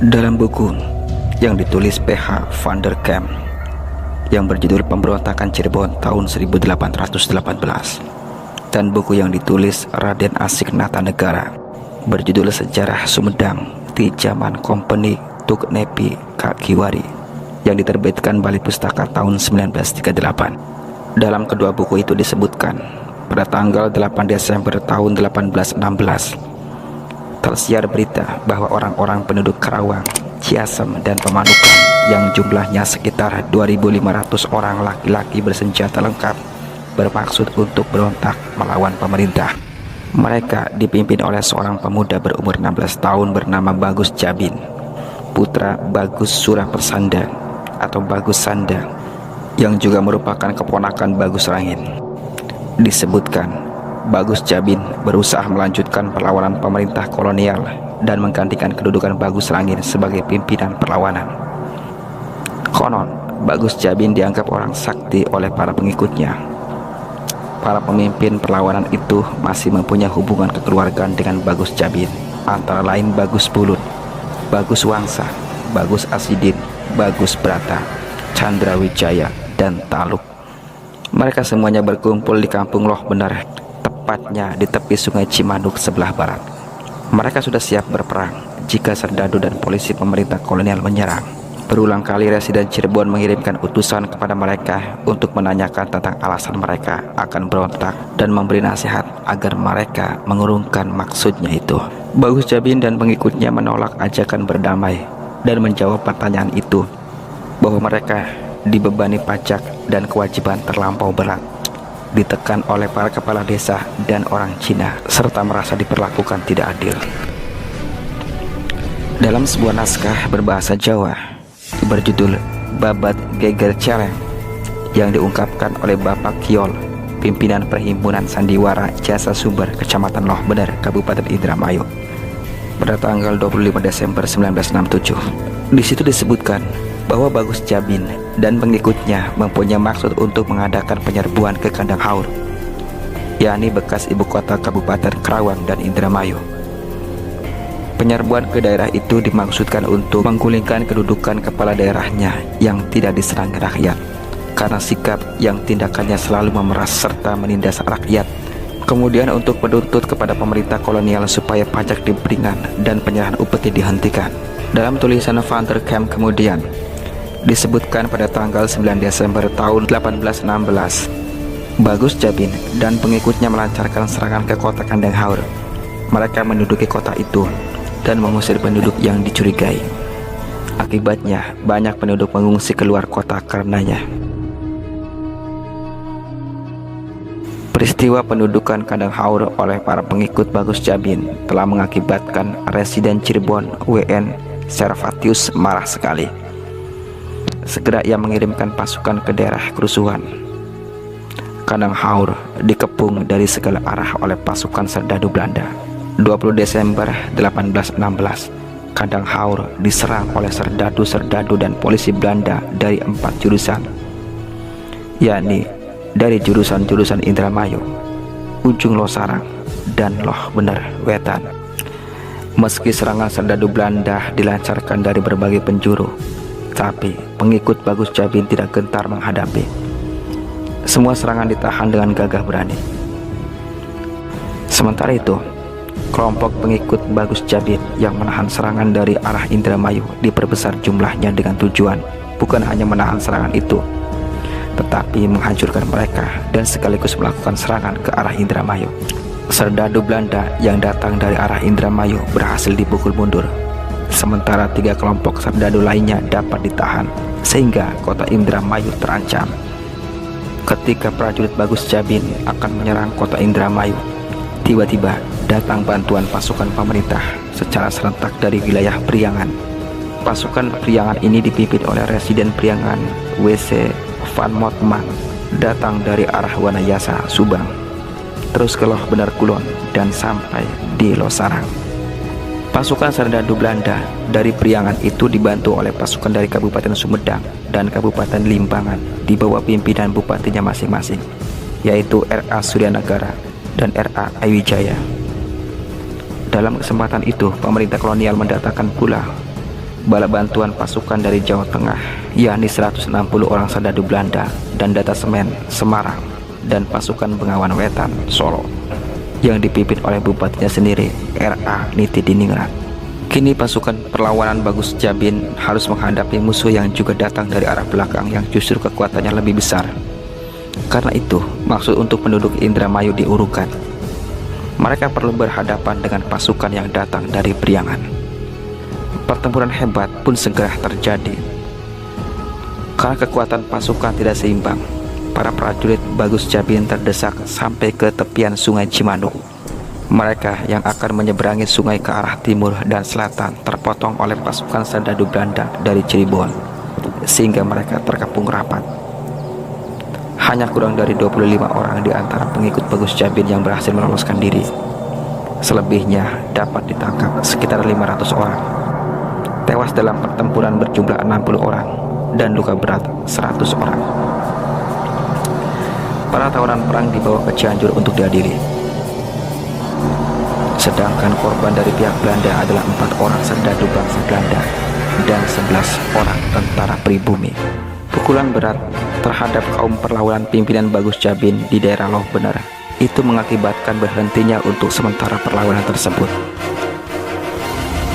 Dalam buku yang ditulis PH van der Kamp yang berjudul Pemberontakan Cirebon tahun 1818 dan buku yang ditulis Raden Asik Natanegara berjudul Sejarah Sumedang di Zaman Kompeni Tuk Nepi Kakiwari yang diterbitkan Balai Pustaka tahun 1938. Dalam kedua buku itu disebutkan pada tanggal 8 Desember tahun 1816 tersiar berita bahwa orang-orang penduduk Karawang, Ciasem, dan Pemanukan yang jumlahnya sekitar 2.500 orang laki-laki bersenjata lengkap bermaksud untuk berontak melawan pemerintah. Mereka dipimpin oleh seorang pemuda berumur 16 tahun bernama Bagus Jabin, putra Bagus Surapersanda atau Bagus Sanda, yang juga merupakan keponakan Bagus Rangin. Disebutkan Bagus Jabin berusaha melanjutkan perlawanan pemerintah kolonial dan menggantikan kedudukan Bagus Rangin sebagai pimpinan perlawanan. Konon, Bagus Jabin dianggap orang sakti oleh para pengikutnya. Para pemimpin perlawanan itu masih mempunyai hubungan kekeluargaan dengan Bagus Jabin, antara lain Bagus Bulut, Bagus Wangsa, Bagus Asidin, Bagus Brata, Chandra Wijaya, dan Taluk. Mereka semuanya berkumpul di kampung Loh Bener, tepatnya di tepi sungai Cimanuk sebelah barat. Mereka sudah siap berperang jika serdadu dan polisi pemerintah kolonial menyerang. Berulang kali Residen Cirebon mengirimkan utusan kepada mereka untuk menanyakan tentang alasan mereka akan berontak dan memberi nasihat agar mereka mengurungkan maksudnya itu. Bagus Jabin dan pengikutnya menolak ajakan berdamai dan menjawab pertanyaan itu bahwa mereka dibebani pajak dan kewajiban terlampau berat, ditekan oleh para kepala desa dan orang Cina, serta merasa diperlakukan tidak adil. Dalam sebuah naskah berbahasa Jawa berjudul Babat Geger Celeng yang diungkapkan oleh Bapak Kiol, pimpinan Perhimpunan Sandiwara Jasa Sumber Kecamatan Loh Bener, Kabupaten Indramayu, pada tanggal 25 Desember 1967. Di situ disebutkan bahwa Bagus Jabin dan pengikutnya mempunyai maksud untuk mengadakan penyerbuan ke Kandang Haur, yakni bekas ibu kota Kabupaten Karawang dan Indramayu. Penyerbuan ke daerah itu dimaksudkan untuk menggulingkan kedudukan kepala daerahnya yang tidak disenangi rakyat karena sikap yang tindakannya selalu memeras serta menindas rakyat. Kemudian untuk menuntut kepada pemerintah kolonial supaya pajak diberingan dan penyerahan upeti dihentikan. Dalam tulisan Van der Kamp kemudian disebutkan pada tanggal 9 Desember tahun 1816, Bagus Jabin dan pengikutnya melancarkan serangan ke kota Kandang Haur. Mereka menduduki kota itu dan mengusir penduduk yang dicurigai. Akibatnya, banyak penduduk mengungsi keluar kota karenanya. Peristiwa pendudukan Kandang Haur oleh para pengikut Bagus Jabin telah mengakibatkan Residen Cirebon W.N. Servatius marah sekali. Segera ia mengirimkan pasukan ke daerah kerusuhan. Kandang Haur dikepung dari segala arah oleh pasukan serdadu Belanda. 20 Desember 1816, Kandang Haur diserang oleh serdadu-serdadu dan polisi Belanda dari 4 jurusan, yakni dari jurusan-jurusan Indramayu, Ujung Losarang, dan Loh Bener Wetan. Meski serangan serdadu Belanda dilancarkan dari berbagai penjuru, tapi pengikut Bagus Jabin tidak gentar menghadapi. Semua serangan ditahan dengan gagah berani. Sementara itu, kelompok pengikut Bagus Jabin yang menahan serangan dari arah Indramayu diperbesar jumlahnya dengan tujuan bukan hanya menahan serangan itu, tetapi menghancurkan mereka dan sekaligus melakukan serangan ke arah Indramayu. Serdadu Belanda yang datang dari arah Indramayu berhasil dipukul mundur, sementara 3 kelompok serdadu lainnya dapat ditahan, sehingga kota Indramayu terancam. Ketika prajurit Bagus Jabin akan menyerang kota Indramayu, tiba-tiba datang bantuan pasukan pemerintah secara serentak dari wilayah Priangan. Pasukan Priangan ini dipimpin oleh Residen Priangan W.C. Van Motman, datang dari arah Wanayasa, Subang, terus ke Loh Bener Kulon dan sampai di Losarang. Pasukan serdadu Belanda dari Priangan itu dibantu oleh pasukan dari Kabupaten Sumedang dan Kabupaten Limbangan di bawah pimpinan bupatinya masing-masing, yaitu R.A. Suryanagara dan R.A. Aiwijaya. Dalam kesempatan itu, pemerintah kolonial mendatangkan pula bala bantuan pasukan dari Jawa Tengah, yakni 160 orang serdadu Belanda dan detasemen Semarang, dan pasukan Bengawan Wetan Solo yang dipimpin oleh bupatinya sendiri, R.A. Nitidiningrat. Kini pasukan perlawanan Bagus Jabin harus menghadapi musuh yang juga datang dari arah belakang yang justru kekuatannya lebih besar. Karena itu, maksud untuk penduduk Indramayu diurungkan. Mereka perlu berhadapan dengan pasukan yang datang dari Priangan. Pertempuran hebat pun segera terjadi. Karena kekuatan pasukan tidak seimbang, para prajurit Bagus Jabin terdesak sampai ke tepian Sungai Cimanuk. Mereka yang akan menyeberangi sungai ke arah timur dan selatan terpotong oleh pasukan serdadu Belanda dari Cirebon, sehingga mereka terkepung rapat. Hanya kurang dari 25 orang di antara pengikut Bagus Jabin yang berhasil meloloskan diri. Selebihnya dapat ditangkap sekitar 500 orang. Tewas dalam pertempuran berjumlah 60 orang dan luka berat 100 orang. Para tawanan perang dibawa ke Cianjur untuk diadili. Sedangkan korban dari pihak Belanda adalah 4 orang serdadu bangsa Belanda dan 11 orang tentara pribumi. Pukulan berat terhadap kaum perlawanan pimpinan Bagus Jabin di daerah Loh Bener itu mengakibatkan berhentinya untuk sementara perlawanan tersebut.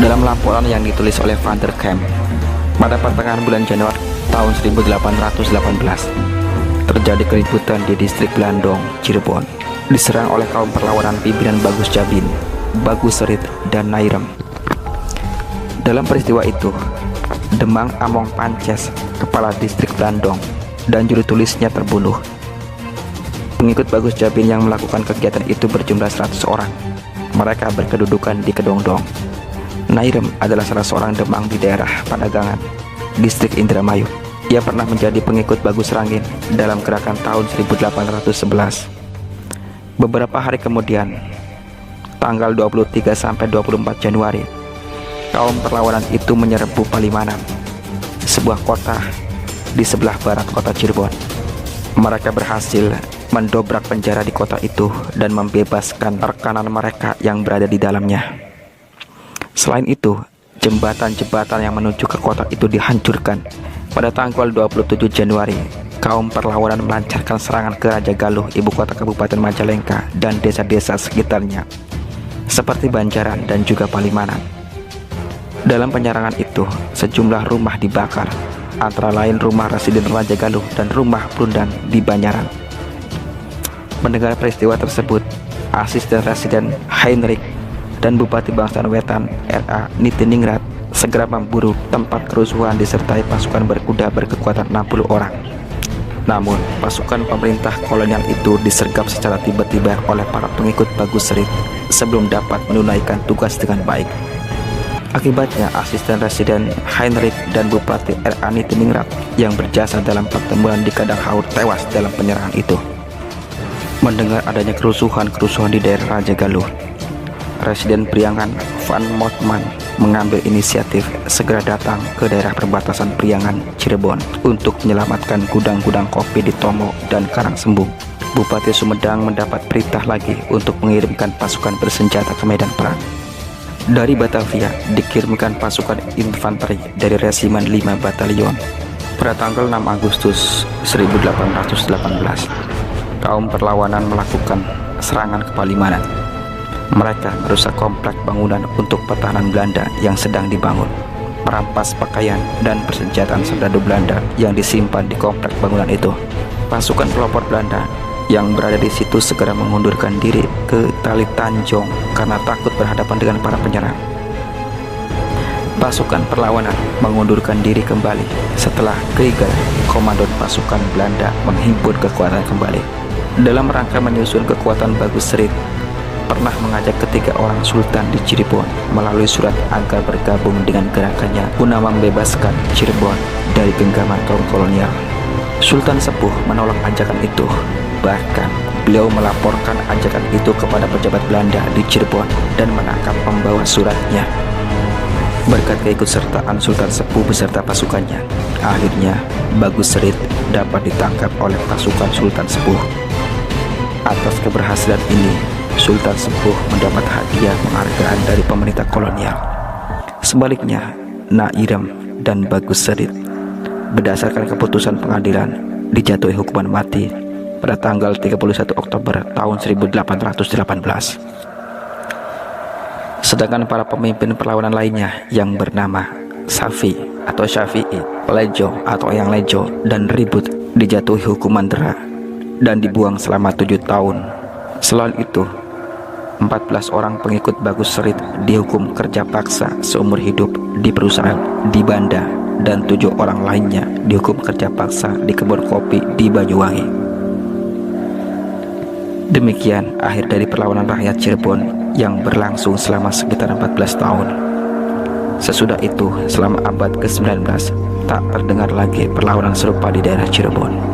Dalam laporan yang ditulis oleh Van der Kamp pada pertengahan bulan Januari tahun 1818, terjadi keributan di distrik Blandong, Cirebon, diserang oleh kaum perlawanan pimpinan Bagus Jabin, Bagus Serit, dan Nairem. Dalam peristiwa itu, Demang Among Pances, kepala distrik Blandong, dan juru tulisnya terbunuh. Pengikut Bagus Jabin yang melakukan kegiatan itu berjumlah 100 orang. Mereka berkedudukan di Kedongdong. Nairem adalah salah seorang Demang di daerah Padagangan, distrik Indramayu. Ia pernah menjadi pengikut Bagus Rangin dalam gerakan tahun 1811. Beberapa hari kemudian, tanggal 23 sampai 24 Januari, kaum perlawanan itu menyerbu Palimanan, sebuah kota di sebelah barat kota Cirebon. Mereka berhasil mendobrak penjara di kota itu dan membebaskan rekanan mereka yang berada di dalamnya. Selain itu, jembatan-jembatan yang menuju ke kota itu dihancurkan. Pada tanggal 27 Januari, kaum perlawanan melancarkan serangan ke Raja Galuh, ibu kota Kabupaten Majalengka, dan desa-desa sekitarnya, seperti Banjaran dan juga Palimanan. Dalam penyerangan itu, sejumlah rumah dibakar, antara lain rumah Residen Raja Galuh dan rumah Plundan di Banjaran. Mendengar peristiwa tersebut, Asisten Residen Heinrich dan Bupati Bangsawan Wetan R.A. Nitidiningrat segera memburu tempat kerusuhan disertai pasukan berkuda berkekuatan 60 orang. Namun, pasukan pemerintah kolonial itu disergap secara tiba-tiba oleh para pengikut Bagus Serit sebelum dapat menunaikan tugas dengan baik. Akibatnya, Asisten Residen Heinrich dan Bupati R.A. Nitidiningrat yang berjasa dalam pertempuran di Kadanghaur tewas dalam penyerangan itu. Mendengar adanya kerusuhan di daerah Raja Galuh, Residen Priangan Van Motman mengambil inisiatif segera datang ke daerah perbatasan Priangan, Cirebon untuk menyelamatkan gudang-gudang kopi di Tomo dan Karangsembung. Bupati Sumedang mendapat perintah lagi untuk mengirimkan pasukan bersenjata ke medan perang. Dari Batavia dikirimkan pasukan infanteri dari Resimen 5 Batalion. Pada tanggal 6 Agustus 1818, kaum perlawanan melakukan serangan ke Palimanan. Mereka merusak komplek bangunan untuk pertahanan Belanda yang sedang dibangun, merampas pakaian dan persenjataan serdadu Belanda yang disimpan di komplek bangunan itu. Pasukan pelopor Belanda yang berada di situ segera mengundurkan diri ke Tali Tanjong karena takut berhadapan dengan para penyerang. Pasukan perlawanan mengundurkan diri kembali setelah Krieger, komandan pasukan Belanda, menghimpun kekuatan kembali. Dalam rangka menyusun kekuatan Bagus Serit pernah mengajak ketiga orang sultan di Cirebon melalui surat agar bergabung dengan gerakannya guna membebaskan Cirebon dari genggaman kaum kolonial. Sultan Sepuh menolak ajakan itu. Bahkan beliau melaporkan ajakan itu kepada pejabat Belanda di Cirebon dan menangkap pembawa suratnya. Berkat keikutsertaan Sultan Sepuh beserta pasukannya, akhirnya Bagus Serit dapat ditangkap oleh pasukan Sultan Sepuh. Atas keberhasilan ini, Sultan Sepuh mendapat hadiah penghargaan dari pemerintah kolonial. Sebaliknya, Nairem dan Bagus Serit. Berdasarkan keputusan pengadilan, dijatuhi hukuman mati pada tanggal 31 Oktober tahun 1818. Sedangkan para pemimpin perlawanan lainnya yang bernama Safi atau Syafi'i, Lejo atau Eyang Lejo, dan Ribut dijatuhi hukuman dera dan dibuang selama 7 tahun. Selain itu, 14 orang pengikut Bagus Serit dihukum kerja paksa seumur hidup di perusahaan di Banda, dan 7 orang lainnya dihukum kerja paksa di kebun kopi di Banyuwangi. Demikian akhir dari perlawanan rakyat Cirebon yang berlangsung selama sekitar 14 tahun. Sesudah itu, selama abad ke-19, tak terdengar lagi perlawanan serupa di daerah Cirebon.